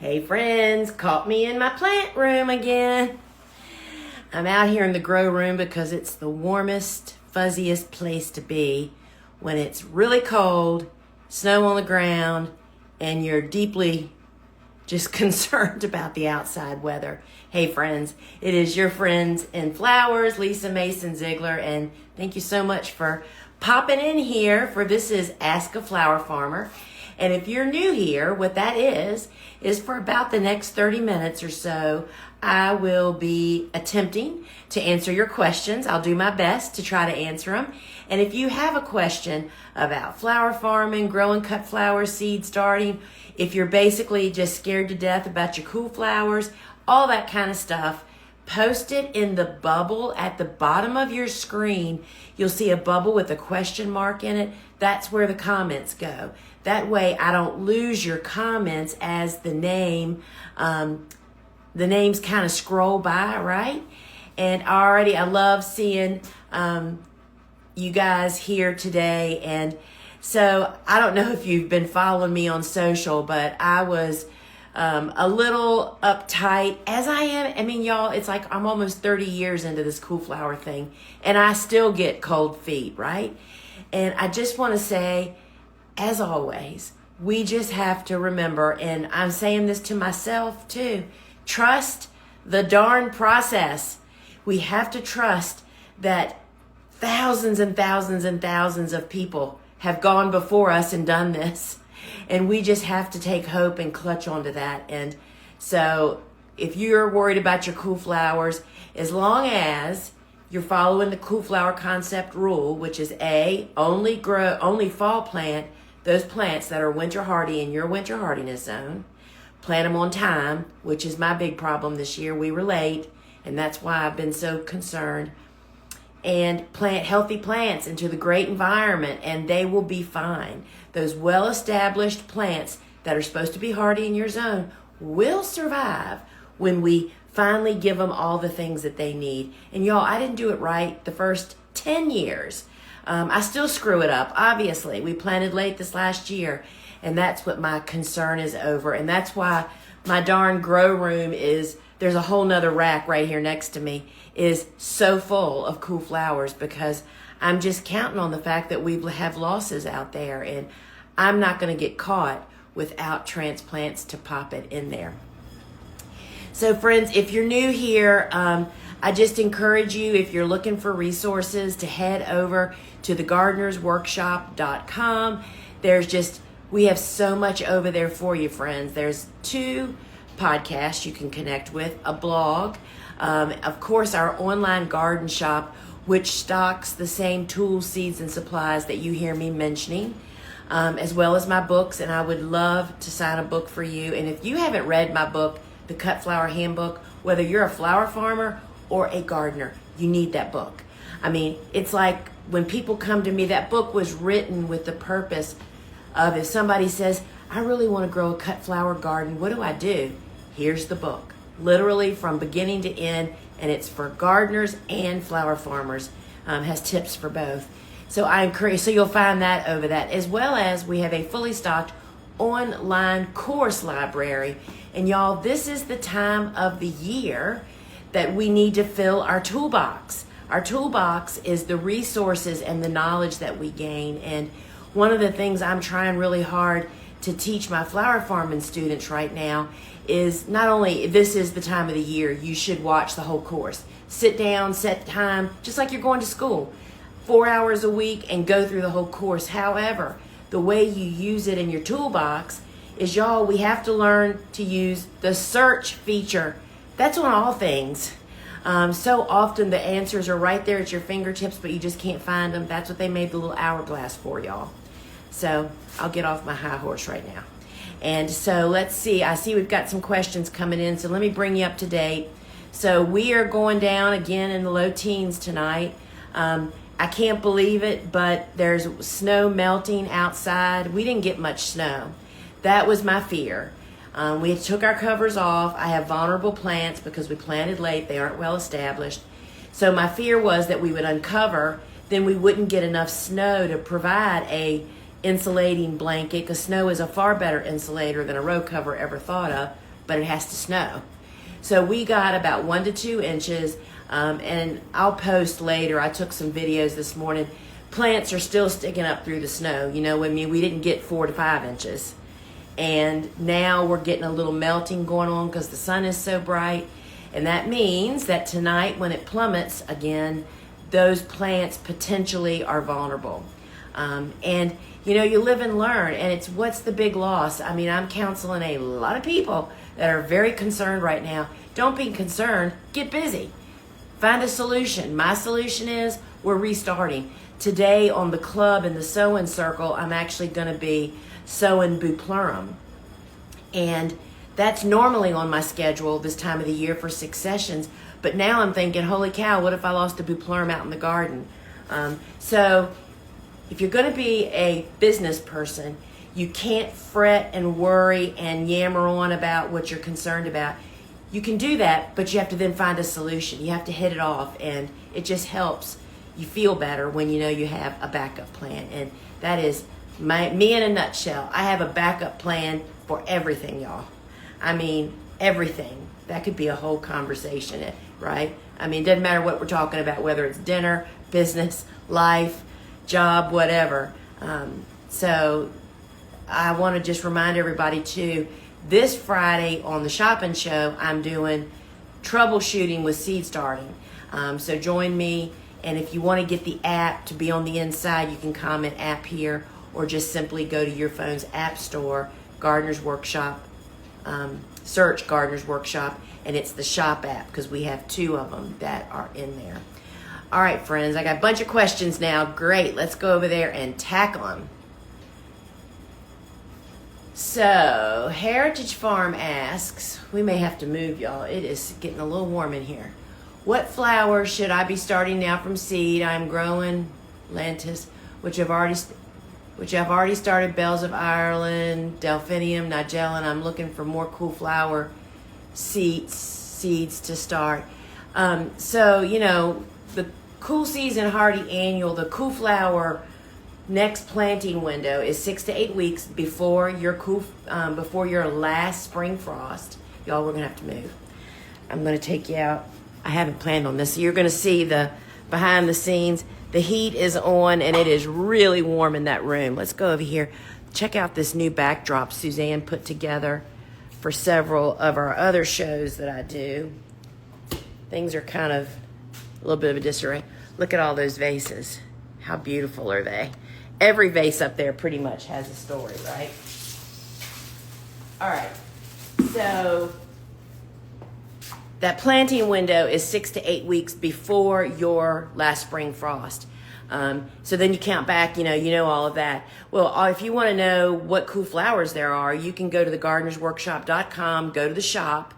Hey friends, caught me in my plant room again. I'm out here in the grow room because it's the warmest, fuzziest place to be when it's really cold, snow on the ground, and you're deeply just concerned about the outside weather. Hey friends, it is your friends in flowers, Lisa Mason Ziegler, and thank you so much for popping in here for this is Ask a Flower Farmer. And if you're new here, what that is for about the next 30 minutes or so, I will be attempting to answer your questions. I'll do my best to try to answer them. And if you have a question about flower farming, growing cut flowers, seed starting, if you're basically just scared to death about your cool flowers, all that kind of stuff, post it in the bubble at the bottom of your screen. You'll see a bubble with a question mark in it. That's where the comments go. That way I don't lose your comments as the names kind of scroll by, right? And I love seeing you guys here today. And so I don't know if you've been following me on social, but I was a little uptight as I am. I mean, y'all, it's like I'm almost 30 years into this cool flower thing and I still get cold feet, right? And I just want to say, as always, we just have to remember, and I'm saying this to myself too, trust the darn process. We have to trust that thousands and thousands and thousands of people have gone before us and done this. And we just have to take hope and clutch onto that. And so if you're worried about your cool flowers, as long as you're following the cool flower concept rule, which is only fall plant those plants that are winter hardy in your winter hardiness zone. Plant them on time, which is my big problem this year. We were late, and that's why I've been so concerned. And plant healthy plants into the great environment, and they will be fine. Those well-established plants that are supposed to be hardy in your zone will survive when we finally give them all the things that they need. And y'all, I didn't do it right the first 10 years. I still screw it up, obviously. We planted late this last year, and that's what my concern is over. And that's why my darn grow room there's a whole nother rack right here next to me, is so full of cool flowers because I'm just counting on the fact that we have losses out there, and I'm not going to get caught without transplants to pop it in there. So friends, if you're new here, I just encourage you, if you're looking for resources, to head over to thegardenersworkshop.com. We have so much over there for you, friends. There's 2 podcasts you can connect with, a blog, of course, our online garden shop, which stocks the same tools, seeds, and supplies that you hear me mentioning, as well as my books, and I would love to sign a book for you. And if you haven't read my book, The Cut Flower Handbook, whether you're a flower farmer or a gardener, you need that book. I mean, it's like when people come to me, that book was written with the purpose of, if somebody says, I really want to grow a cut flower garden, what do? Here's the book, literally from beginning to end, and it's for gardeners and flower farmers, has tips for both. So I encourage, so you'll find that over that, as well as we have a fully stocked online course library. And y'all, this is the time of the year that we need to fill our toolbox. Our toolbox is the resources and the knowledge that we gain. And one of the things I'm trying really hard to teach my flower farming students right now is not only this is the time of the year, you should watch the whole course. Sit down, set time, just like you're going to school, 4 hours a week and go through the whole course. However, the way you use it in your toolbox is, y'all, we have to learn to use the search feature. That's on all things. So often the answers are right there at your fingertips, but you just can't find them. That's what they made the little hourglass for, y'all. So I'll get off my high horse right now. And so let's see. I see we've got some questions coming in, so let me bring you up to date. So we are going down again in the low teens tonight. I can't believe it, but there's snow melting outside. We didn't get much snow. That was my fear. We took our covers off. I have vulnerable plants because we planted late. They aren't well established. So my fear was that we would uncover, then we wouldn't get enough snow to provide a insulating blanket, because snow is a far better insulator than a row cover ever thought of. but it has to snow. So we got about 1 to 2 inches, and I'll post later. I took some videos this morning. Plants are still sticking up through the snow. You know, I mean, we didn't get 4 to 5 inches. And now we're getting a little melting going on because the sun is so bright. And that means that tonight when it plummets again, those plants potentially are vulnerable. And you know, you live and learn, and it's what's the big loss? I mean, I'm counseling a lot of people that are very concerned right now. Don't be concerned, get busy. Find a solution. My solution is we're restarting. Today on the club in the sewing circle, I'm actually going to be sewing bupleurum. And that's normally on my schedule this time of the year for 6 sessions. But now I'm thinking, holy cow, what if I lost a bupleurum out in the garden? So if you're going to be a business person, you can't fret and worry and yammer on about what you're concerned about. You can do that, but you have to then find a solution. You have to hit it off, and it just helps you feel better when you know you have a backup plan. And that is me in a nutshell. I have a backup plan for everything, y'all. I mean, everything. That could be a whole conversation, right? I mean, it doesn't matter what we're talking about, whether it's dinner, business, life, job, whatever. So I want to just remind everybody too, this Friday on the Shopping Show, I'm doing troubleshooting with seed starting. So join me, and if you want to get the app to be on the inside, you can comment app here, or just simply go to your phone's app store, Gardener's Workshop, search Gardener's Workshop, and it's the shop app because we have 2 of them that are in there. All right, friends, I got a bunch of questions now. Great, let's go over there and tackle them. So, Heritage Farm asks, we may have to move, y'all. It is getting a little warm in here. What flowers should I be starting now from seed? I'm growing lentis, which I've already started, Bells of Ireland, Delphinium, Nigella, and I'm looking for more cool flower seeds to start. So, you know, the Cool Season Hardy Annual, the cool flower next planting window is 6 to 8 weeks before your before your last spring frost. Y'all, we're gonna have to move. I'm gonna take you out. I haven't planned on this. So you're gonna see the behind the scenes. The heat is on and it is really warm in that room. Let's go over here. Check out this new backdrop Suzanne put together for several of our other shows that I do. Things are kind of a little bit of a disarray. Look at all those vases. How beautiful are they? Every vase up there pretty much has a story, right? All right. So that planting window is 6 to 8 weeks before your last spring frost. So then you count back, you know all of that. Well, if you want to know what cool flowers there are, you can go to thegardenersworkshop.com, go to the shop,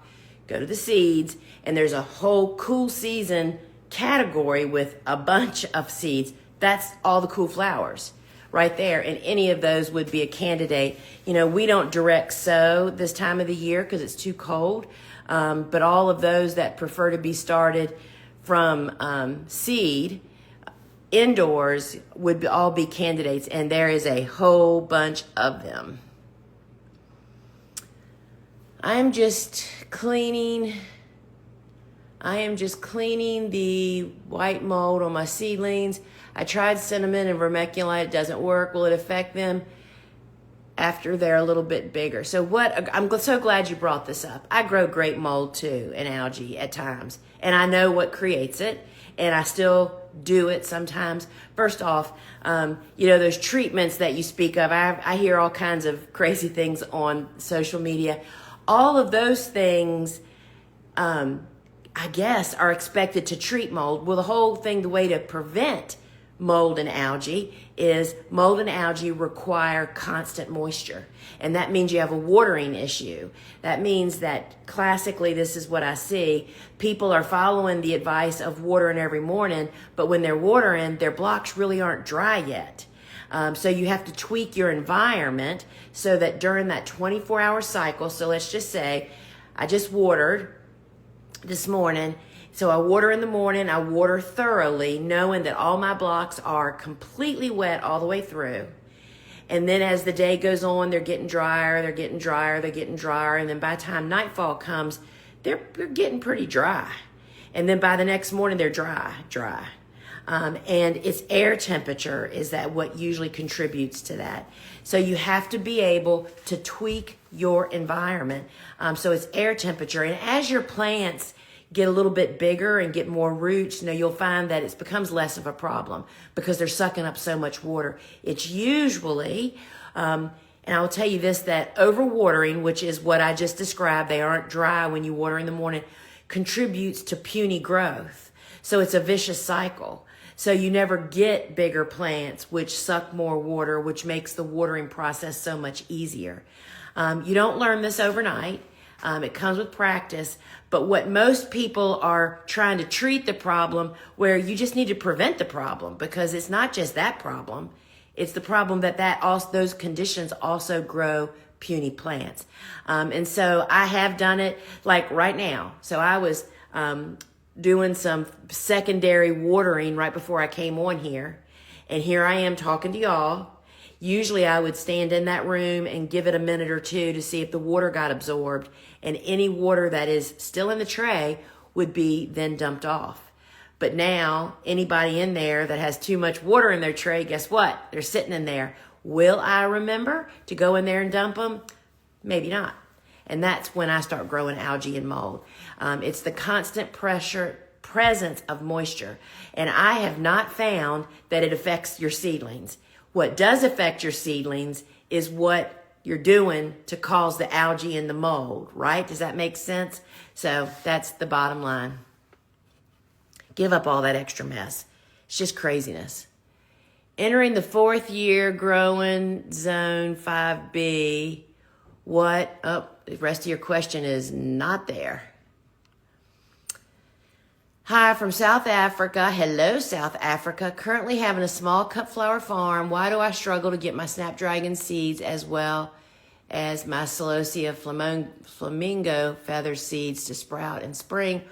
go to the seeds, and there's a whole cool season category with a bunch of seeds. That's all the cool flowers right there, and any of those would be a candidate. You know, we don't direct sow this time of the year because it's too cold, but all of those that prefer to be started from seed indoors would all be candidates, and there is a whole bunch of them. I am just cleaning the white mold on my seedlings. I tried cinnamon and vermiculite. It doesn't work. Will it affect them after they're a little bit bigger? So I'm so glad you brought this up. I grow grape mold too and algae at times, and I know what creates it, and I still do it sometimes. First off, those treatments that you speak of, I hear all kinds of crazy things on social media. All of those things, I guess, are expected to treat mold. Well, the whole thing, the way to prevent mold and algae require constant moisture. And that means you have a watering issue. That means that classically, this is what I see. People are following the advice of watering every morning, but when they're watering, their blocks really aren't dry yet. So you have to tweak your environment so that during that 24-hour cycle, so let's just say I just watered this morning. So I water in the morning, I water thoroughly, knowing that all my blocks are completely wet all the way through. And then as the day goes on, they're getting drier, they're getting drier, they're getting drier. And then by the time nightfall comes, they're getting pretty dry. And then by the next morning, they're dry. And it's air temperature is that what usually contributes to that. So you have to be able to tweak your environment. So it's air temperature. And as your plants get a little bit bigger and get more roots, you'll find that it becomes less of a problem because they're sucking up so much water. It's usually, and I'll tell you this, that overwatering, which is what I just described, they aren't dry when you water in the morning, contributes to puny growth. So it's a vicious cycle. So you never get bigger plants which suck more water, which makes the watering process so much easier. You don't learn this overnight. It comes with practice. But what most people are trying to treat the problem, where you just need to prevent the problem, because it's not just that problem. It's the problem that also, those conditions also grow puny plants. And so I have done it like right now. So I was doing some secondary watering right before I came on here. And here I am talking to y'all. Usually I would stand in that room and give it a minute or two to see if the water got absorbed, and any water that is still in the tray would be then dumped off. But now anybody in there that has too much water in their tray, guess what? They're sitting in there. Will I remember to go in there and dump them? Maybe not. And that's when I start growing algae and mold. It's the constant presence of moisture. And I have not found that it affects your seedlings. What does affect your seedlings is what you're doing to cause the algae and the mold, right? Does that make sense? So that's the bottom line. Give up all that extra mess. It's just craziness. Entering the 4th year growing zone 5B. What? Oh, the rest of your question is not there. Hi from South Africa. Hello, South Africa. Currently having a small cut flower farm. Why do I struggle to get my snapdragon seeds as well as my Celosia flamingo feather seeds to sprout in spring,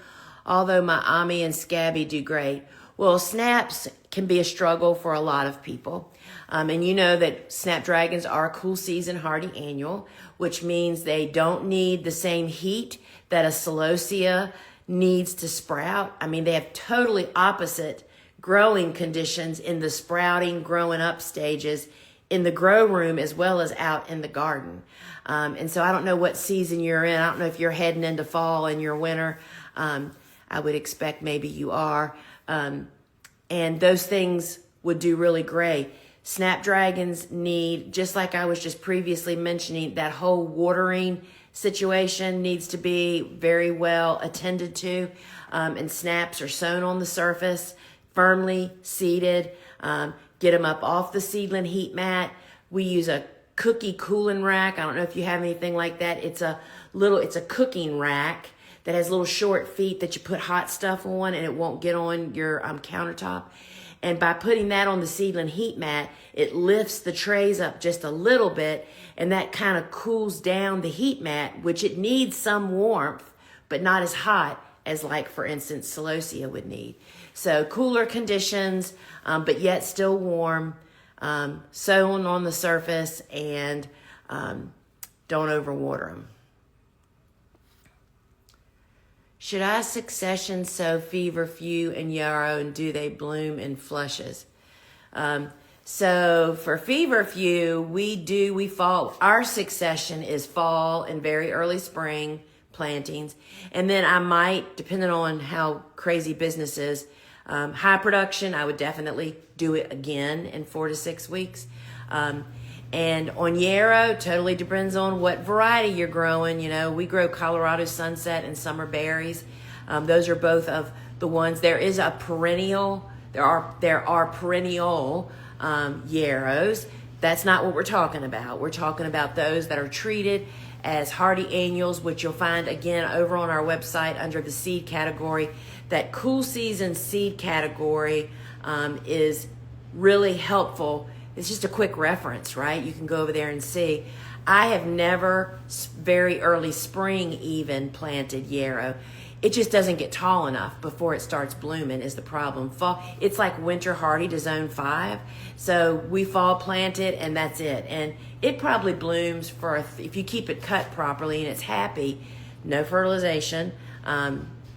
although my Ami and Scabby do great? Well, snaps can be a struggle for a lot of people. And you know that snapdragons are a cool season hardy annual, which means they don't need the same heat that a Celosia needs to sprout. I mean, they have totally opposite growing conditions in the sprouting, growing up stages in the grow room as well as out in the garden. And so I don't know what season you're in. I don't know if you're heading into fall and your winter. I would expect maybe you are. And those things would do really great. Snapdragons need, just like I was just previously mentioning, that whole watering situation needs to be very well attended to. And snaps are sown on the surface, firmly seeded. Get them up off the seedling heat mat. We use a cookie cooling rack. I don't know if you have anything like that. It's a cooking rack that has little short feet that you put hot stuff on, and it won't get on your countertop. And by putting that on the seedling heat mat, it lifts the trays up just a little bit, and that kind of cools down the heat mat, which it needs some warmth, but not as hot as, like, for instance, Celosia would need. So cooler conditions, but yet still warm, sown on the surface, and don't overwater them. Should I succession sow feverfew and yarrow, and do they bloom in flushes? So for feverfew, we fall. Our succession is fall and very early spring plantings. And then I might, depending on how crazy business is, high production, I would definitely do it again in 4 to 6 weeks. And on yarrow, totally depends on what variety you're growing. You know, we grow Colorado Sunset and Summer Berries. Those are both of the ones. There is a perennial. There are perennial yarrows. That's not what we're talking about. We're talking about those that are treated as hardy annuals, which you'll find again over on our website under the seed category. That cool season seed category is really helpful. It's just a quick reference, right? You can go over there and see. I have never very early spring even planted yarrow. it just doesn't get tall enough before it starts blooming is the problem. Fall, it's like winter hardy to zone 5. So we fall plant it and that's it. And it probably blooms for, if you keep it cut properly and it's happy, no fertilization,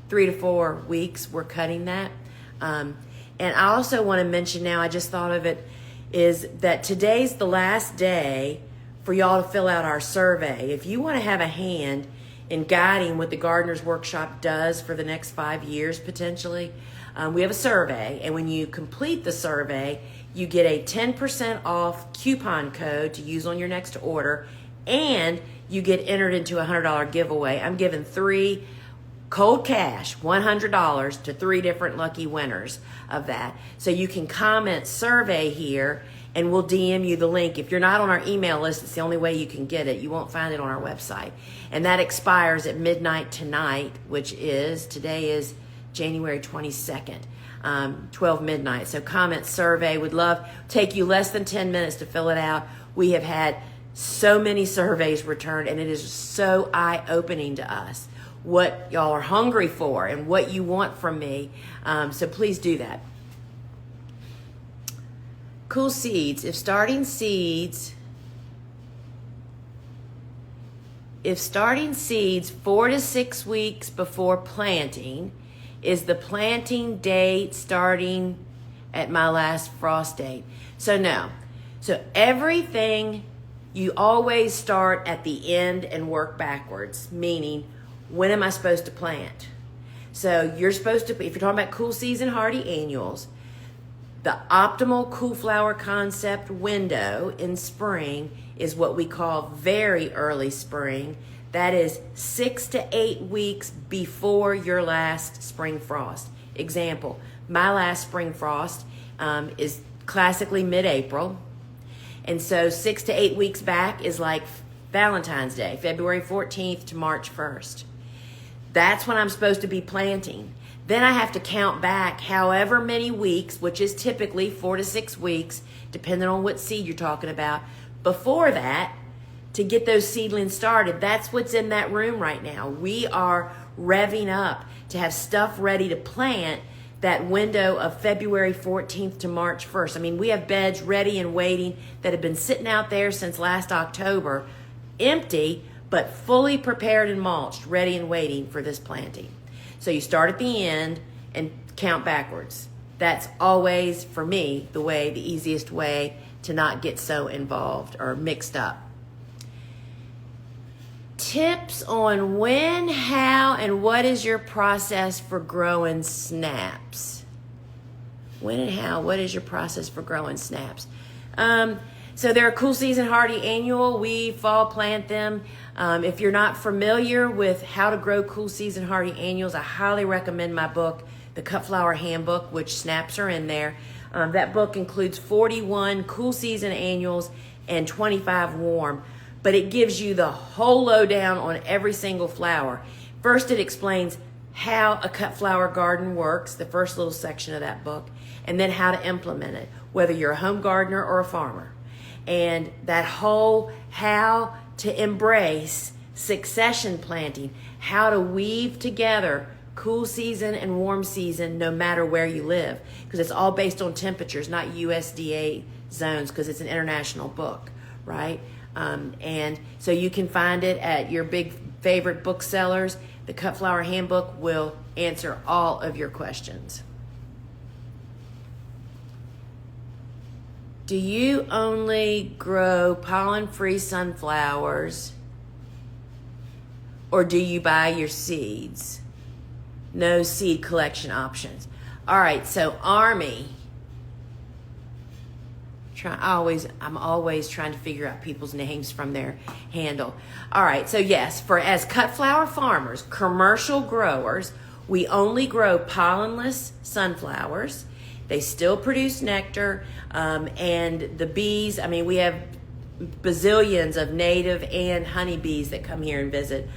3 to 4 weeks we're cutting that. And I also want to mention now, I just thought of it, is that today's the last day for y'all to fill out our survey. If you want to have a hand in guiding what the Gardener's Workshop does for the next 5 years potentially, we have a survey, and when you complete the survey, you get a 10% off coupon code to use on your next order, and you get entered into a $100 giveaway. I'm giving 3 cold cash, $100 to 3 different lucky winners of that. So you can comment survey here and we'll DM you the link. If you're not on our email list, it's the only way you can get it. You won't find it on our website. And that expires at midnight tonight, which is, today is January 22nd, 12 midnight. So comment survey, would love, take you less than 10 minutes to fill it out. We have had so many surveys returned, and it is so eye-opening to us what y'all are hungry for and what you want from me. So please do that. Cool seeds. If starting seeds 4 to 6 weeks before planting, is the planting date starting at my last frost date? So no. So everything, you always start at the end and work backwards, meaning, when am I supposed to plant? So you're supposed to, if you're talking about cool season hardy annuals, the optimal cool flower concept window in spring is what we call very early spring. That is 6 to 8 weeks before your last spring frost. Example, my last spring frost is classically mid-April. And so 6 to 8 weeks back is like Valentine's Day, February 14th to March 1st. That's when I'm supposed to be planting. Then I have to count back however many weeks, which is typically 4 to 6 weeks, depending on what seed you're talking about, before that, to get those seedlings started. That's what's in that room right now. We are revving up to have stuff ready to plant that window of February 14th to March 1st. I mean, we have beds ready and waiting that have been sitting out there since last October, empty, but fully prepared and mulched, ready and waiting for this planting. So you start at the end and count backwards. That's always, for me, the easiest way to not get so involved or mixed up. Tips on when, how, and what is your process for growing snaps? When and how, what is your process for growing snaps? So they're a cool season hardy annual. We fall plant them. If you're not familiar with how to grow cool season hardy annuals, I highly recommend my book, The Cut Flower Handbook, which snaps are in there. That book includes 41 cool season annuals and 25 warm, but it gives you the whole lowdown on every single flower. First, it explains how a cut flower garden works, the first little section of that book, and then how to implement it, whether you're a home gardener or a farmer. And that whole how to embrace succession planting, how to weave together cool season and warm season no matter where you live, because it's all based on temperatures, not USDA zones, because it's an international book, right? And so you can find it at your big favorite booksellers. The Cut Flower Handbook will answer all of your questions. Do you only grow pollen-free sunflowers, or do you buy your seeds? No seed collection options. All right, so Army. I'm always trying to figure out people's names from their handle. All right, so yes, as cut flower farmers, commercial growers, we only grow pollenless sunflowers. They still produce nectar, and the bees, I mean, we have bazillions of native and honeybees that come here and visit,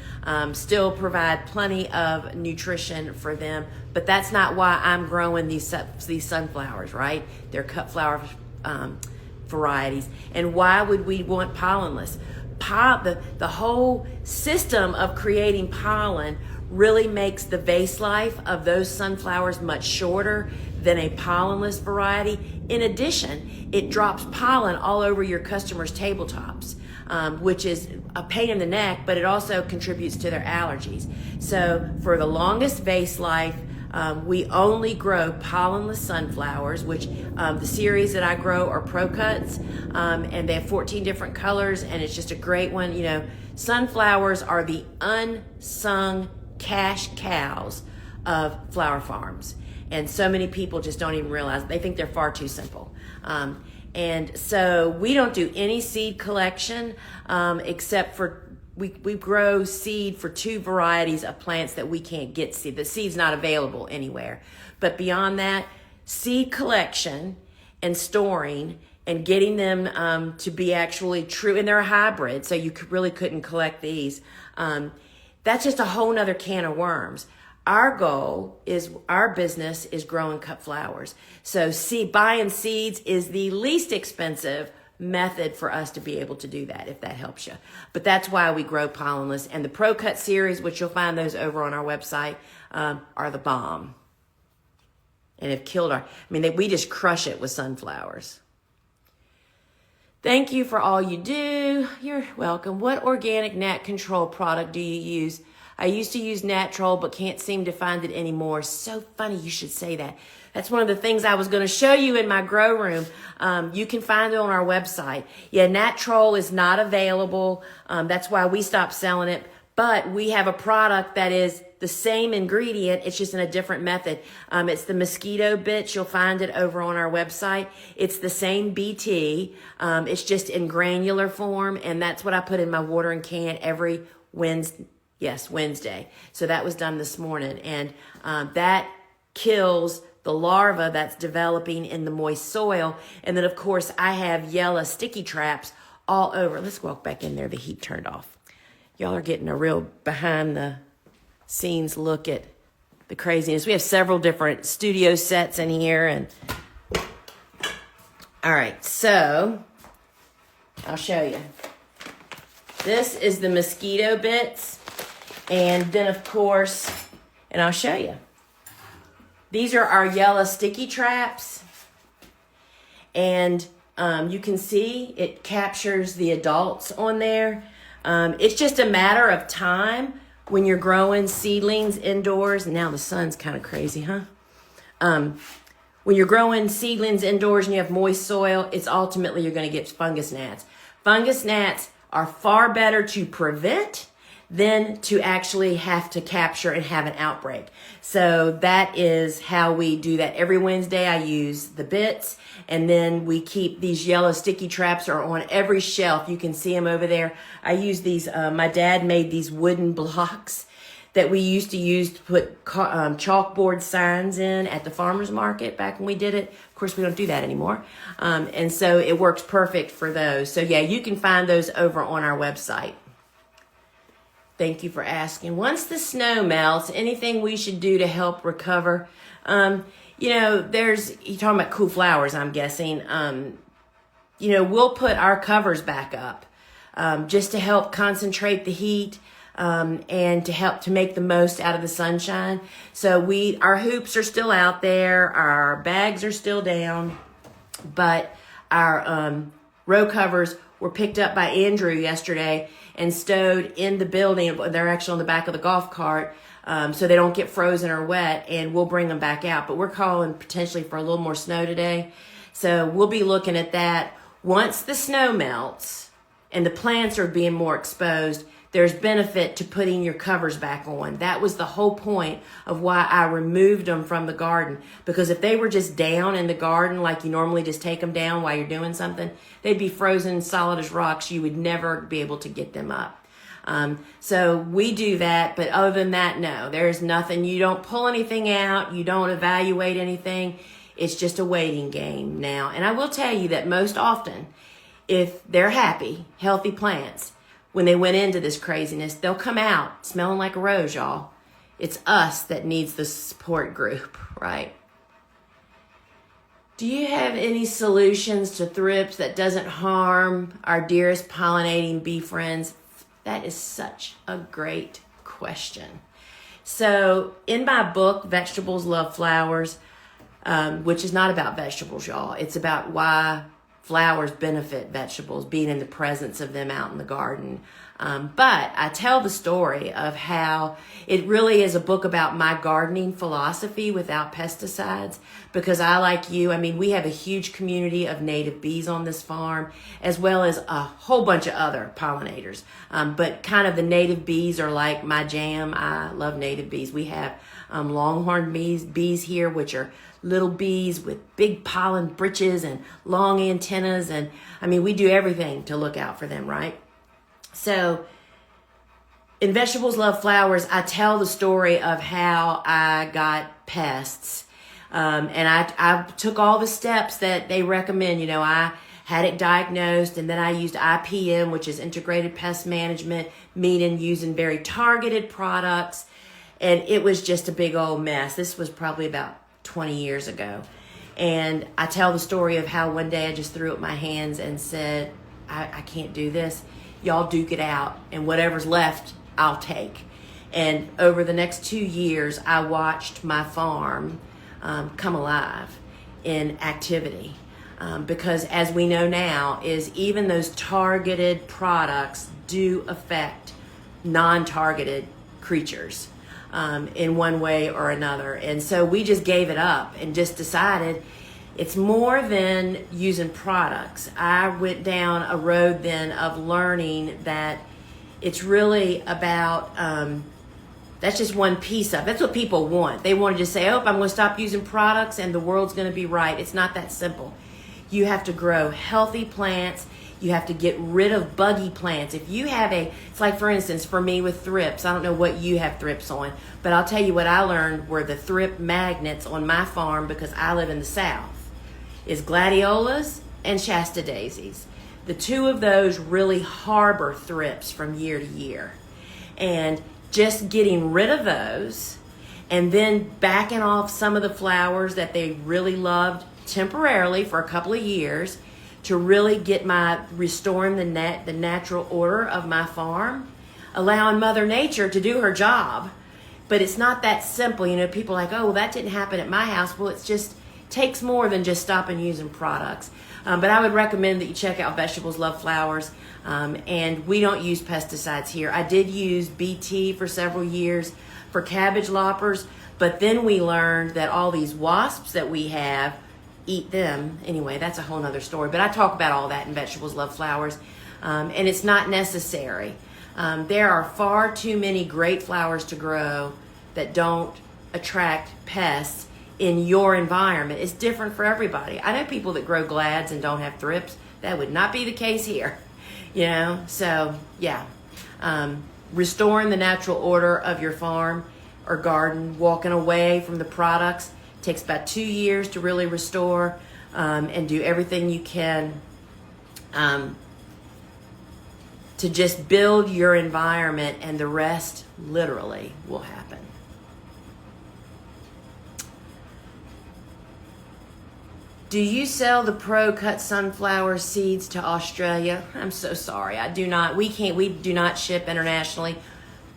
still provide plenty of nutrition for them, but that's not why I'm growing these sunflowers, right? They're cut flower varieties. And why would we want pollenless? The whole system of creating pollen really makes the vase life of those sunflowers much shorter than a pollenless variety. In addition, it drops pollen all over your customers' tabletops, which is a pain in the neck, but it also contributes to their allergies. So for the longest vase life, we only grow pollenless sunflowers, which the series that I grow are Pro Cuts, and they have 14 different colors, and it's just a great one. You know, sunflowers are the unsung cash cows of flower farms, and so many people just don't even realize. They think they're far too simple. And so we don't do any seed collection except for we grow seed for 2 varieties of plants that we can't get seed. The seed's not available anywhere. But beyond that, seed collection and storing and getting them to be actually true, and they're a hybrid, so you really couldn't collect these. That's just a whole nother can of worms. Our goal is, our business is growing cut flowers. So buying seeds is the least expensive method for us to be able to do that, if that helps you. But that's why we grow pollenless. And the Pro Cut series, which you'll find those over on our website, are the bomb. And have killed we just crush it with sunflowers. Thank you for all you do. You're welcome. What organic gnat control product do you use? I used to use Natrol, but can't seem to find it anymore. So funny you should say that. That's one of the things I was going to show you in my grow room. You can find it on our website. Yeah, Natrol is not available. That's why we stopped selling it. But we have a product that is the same ingredient. It's just in a different method. It's the mosquito bits. You'll find it over on our website. It's the same BT. It's just in granular form. And that's what I put in my watering can every Wednesday. Yes, Wednesday. So that was done this morning. And that kills the larva that's developing in the moist soil. And then, of course, I have yellow sticky traps all over. Let's walk back in there. The heat turned off. Y'all are getting a real behind the scenes look at the craziness. We have several different studio sets in here. And all right, so I'll show you. This is the mosquito bits. And then, of course, and I'll show you. These are our yellow sticky traps. And you can see it captures the adults on there. It's just a matter of time when you're growing seedlings indoors. And now the sun's kind of crazy, huh? When you're growing seedlings indoors and you have moist soil, it's ultimately you're going to get fungus gnats. Fungus gnats are far better to prevent than to actually have to capture and have an outbreak. So that is how we do that. Every Wednesday I use the bits, and then we keep these yellow sticky traps are on every shelf. You can see them over there. I use these, my dad made these wooden blocks that we used to use to put chalkboard signs in at the farmer's market back when we did it. Of course, we don't do that anymore. And so it works perfect for those. So yeah, you can find those over on our website. Thank you for asking. Once the snow melts, anything we should do to help recover? You're talking about cool flowers, I'm guessing. We'll put our covers back up just to help concentrate the heat and to help to make the most out of the sunshine. So our hoops are still out there. Our bags are still down. But our row covers were picked up by Andrew yesterday and stowed in the building. They're actually on the back of the golf cart, so they don't get frozen or wet, and we'll bring them back out. But we're calling potentially for a little more snow today. So we'll be looking at that. Once the snow melts and the plants are being more exposed, there's benefit to putting your covers back on. That was the whole point of why I removed them from the garden. Because if they were just down in the garden, like you normally just take them down while you're doing something, they'd be frozen solid as rocks. You would never be able to get them up. So we do that, but other than that, no, there's nothing. You don't pull anything out. You don't evaluate anything. It's just a waiting game now. And I will tell you that most often, if they're happy, healthy plants, when they went into this craziness, they'll come out smelling like a rose, y'all. It's us that needs the support group, right? Do you have any solutions to thrips that doesn't harm our dearest pollinating bee friends? That is such a great question. So in my book, Vegetables Love Flowers, which is not about vegetables, y'all. It's about why flowers benefit vegetables, being in the presence of them out in the garden. But I tell the story of how it really is a book about my gardening philosophy without pesticides. Because I, like you, I mean, we have a huge community of native bees on this farm, as well as a whole bunch of other pollinators. But kind of the native bees are like my jam. I love native bees. We have longhorn bees here, which are little bees with big pollen breeches and long antennas. And I mean, we do everything to look out for them, right? So in Vegetables Love Flowers, I tell the story of how I got pests. And I took all the steps that they recommend. You know, I had it diagnosed, and then I used IPM, which is Integrated Pest Management, meaning using very targeted products. And it was just a big old mess. This was probably about 20 years ago. And I tell the story of how one day I just threw up my hands and said, I can't do this. Y'all duke it out, and whatever's left, I'll take. And over the next 2 years, I watched my farm come alive in activity. Because as we know now, is even those targeted products do affect non-targeted creatures in one way or another. And so we just gave it up and just decided it's more than using products. I went down a road then of learning that it's really about, that's just one piece of it. That's what people want. They want to just say, oh, I'm going to stop using products and the world's going to be right. It's not that simple. You have to grow healthy plants. You have to get rid of buggy plants. If you have it's like, for instance, for me with thrips, I don't know what you have thrips on, but I'll tell you what I learned were the thrip magnets on my farm, because I live in the South, is gladiolas and Shasta daisies. The two of those really harbor thrips from year to year. And just getting rid of those and then backing off some of the flowers that they really loved temporarily for a couple of years to really get restoring the natural order of my farm, allowing Mother Nature to do her job. But it's not that simple. You know, people are like, oh, well, that didn't happen at my house. Well, it's just takes more than just stopping using products. But I would recommend that you check out Vegetables Love Flowers. And we don't use pesticides here. I did use BT for several years for cabbage loppers, but then we learned that all these wasps that we have eat them. Anyway, that's a whole nother story. But I talk about all that in Vegetables Love Flowers. And it's not necessary. There are far too many great flowers to grow that don't attract pests in your environment. It's different for everybody. I know people that grow glads and don't have thrips. That would not be the case here. You know, so yeah, restoring the natural order of your farm or garden, walking away from the products, takes about 2 years to really restore, and do everything you can to just build your environment, and the rest literally will happen. Do you sell the pro-cut sunflower seeds to Australia? I'm so sorry. I do not. We do not ship internationally,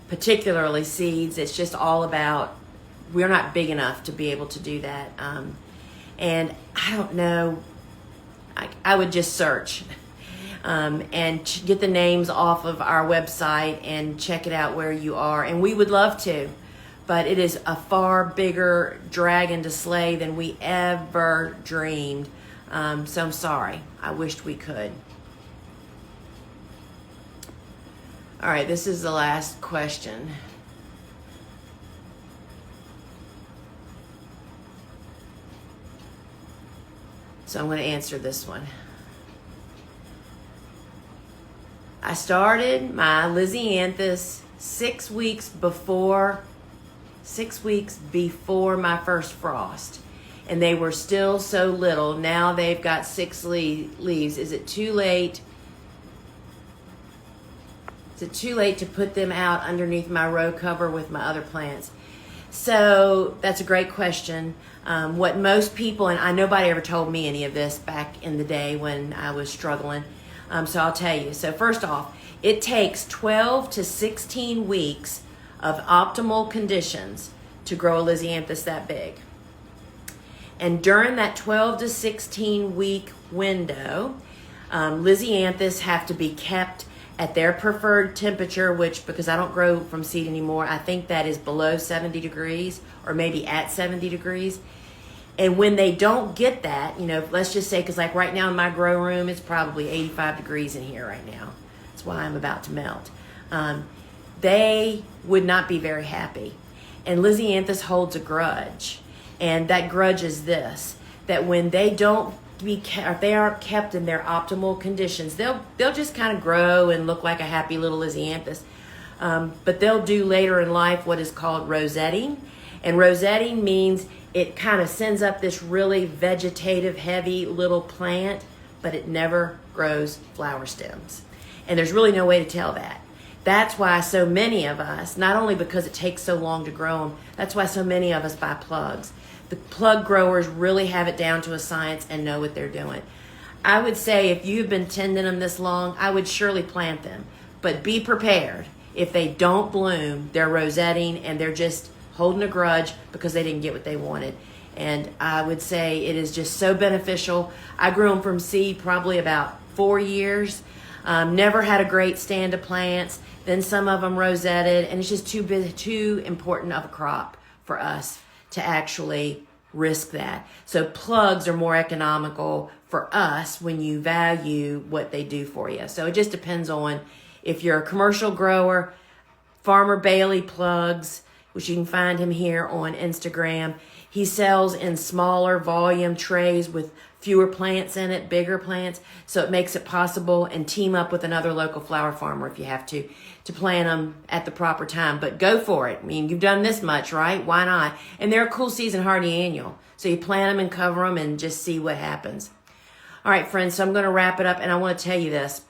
particularly seeds. It's just all about, we're not big enough to be able to do that. And I don't know. I would just search and get the names off of our website and check it out where you are. And we would love to. But it is a far bigger dragon to slay than we ever dreamed. So I'm sorry. I wished we could. All right, this is the last question. So I'm going to answer this one. I started my Lysianthus 6 weeks before my first frost, and they were still so little. Now they've got 6 leaves. Is it too late? Is it too late to put them out underneath my row cover with my other plants? So that's a great question. What most people, and nobody ever told me any of this back in the day when I was struggling. So I'll tell you. So first off, it takes 12 to 16 weeks of optimal conditions to grow a Lisianthus that big. And during that 12 to 16 week window, Lisianthus have to be kept at their preferred temperature, which, because I don't grow from seed anymore, I think that is below 70 degrees or maybe at 70 degrees. And when they don't get that, let's just say, because like right now in my grow room, it's probably 85 degrees in here right now. That's why I'm about to melt. They would not be very happy. And Lisianthus holds a grudge. And that grudge is this, that when they don't if they aren't kept in their optimal conditions, they'll just kind of grow and look like a happy little Lisianthus. But they'll do later in life what is called rosetting. And rosetting means it kind of sends up this really vegetative, heavy little plant, but it never grows flower stems. And there's really no way to tell that. That's why so many of us, not only because it takes so long to grow them, that's why so many of us buy plugs. The plug growers really have it down to a science and know what they're doing. I would say if you've been tending them this long, I would surely plant them. But be prepared. If they don't bloom, they're rosetting and they're just holding a grudge because they didn't get what they wanted. And I would say it is just so beneficial. I grew them from seed probably about 4 years. Never had a great stand of plants. Then some of them rosetted, and it's just too important of a crop for us to actually risk that. So plugs are more economical for us when you value what they do for you. So it just depends on if you're a commercial grower. Farmer Bailey plugs, which you can find him here on Instagram. He sells in smaller volume trays with fewer plants in it, bigger plants. So it makes it possible, and team up with another local flower farmer if you have to plant them at the proper time. But go for it. I mean, you've done this much, right? Why not? And they're a cool season hardy annual. So you plant them and cover them and just see what happens. All right, friends, so I'm going to wrap it up, and I want to tell you this.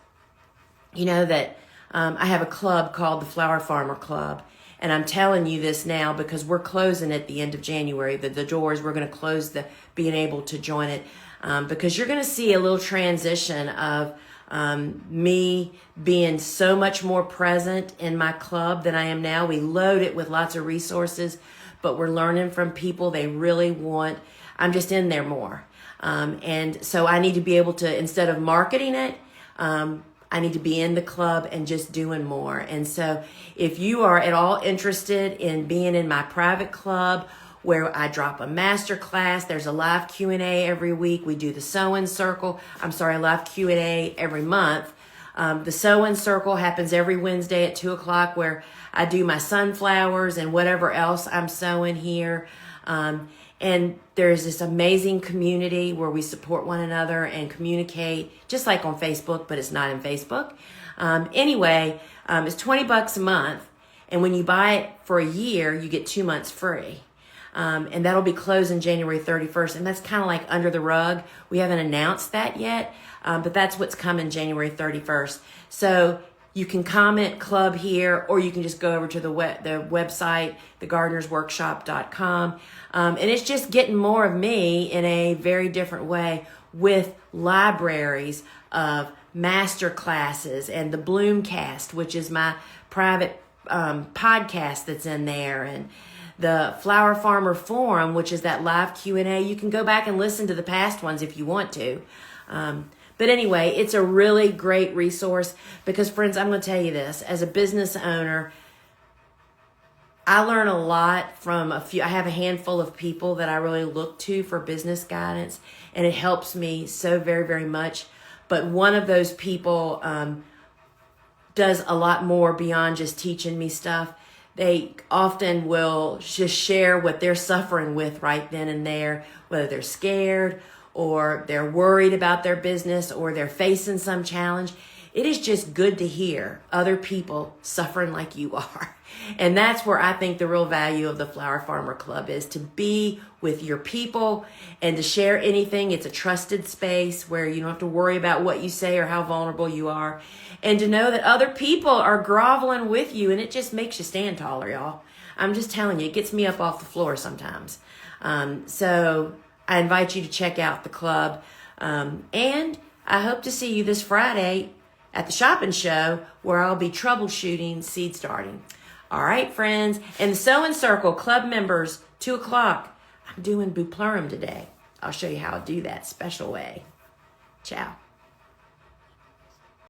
You know that I have a club called the Flower Farmer Club. And I'm telling you this now because we're closing at the end of January. The doors, we're going to close being able to join it because you're going to see a little transition of me being so much more present in my club than I am now. We load it with lots of resources, but we're learning from people they really want. I'm just in there more. And so I need to be able to, instead of marketing it, I need to be in the club and just doing more. And so if you are at all interested in being in my private club where I drop a master class, there's a live Q&A every week. We do the sew-in circle. Live Q&A every month. The sew-in circle happens every Wednesday at 2 o'clock where I do my sunflowers and whatever else I'm sewing here. And there's this amazing community where we support one another and communicate, just like on Facebook, but it's not in Facebook. Anyway, it's $20 a month. And when you buy it for a year, you get 2 months free. And that'll be closing January 31st. And that's kind of like under the rug. We haven't announced that yet, but that's what's coming January 31st. So you can comment club here, or you can just go over to the website, thegardenersworkshop.com. And it's just getting more of me in a very different way with libraries of master classes and the Bloomcast, which is my private podcast that's in there, and the Flower Farmer Forum, which is that live Q&A. You can go back and listen to the past ones if you want to. But anyway, it's a really great resource because, friends, I'm going to tell you this. As a business owner, I learn a lot from I have a handful of people that I really look to for business guidance, and it helps me so very, very much. But one of those people does a lot more beyond just teaching me stuff. They often will just share what they're suffering with right then and there, whether they're scared or they're worried about their business or they're facing some challenge. It is just good to hear other people suffering like you are. And that's where I think the real value of the Flower Farmer Club is, to be with your people and to share anything. It's a trusted space where you don't have to worry about what you say or how vulnerable you are. And to know that other people are groveling with you, and it just makes you stand taller, y'all. I'm just telling you, it gets me up off the floor sometimes. So I invite you to check out the club. And I hope to see you this Friday at the shopping show where I'll be troubleshooting seed starting. All right, friends. And the Sewing Circle Club members, 2 o'clock. I'm doing Buplurum today. I'll show you how to do that special way. Ciao.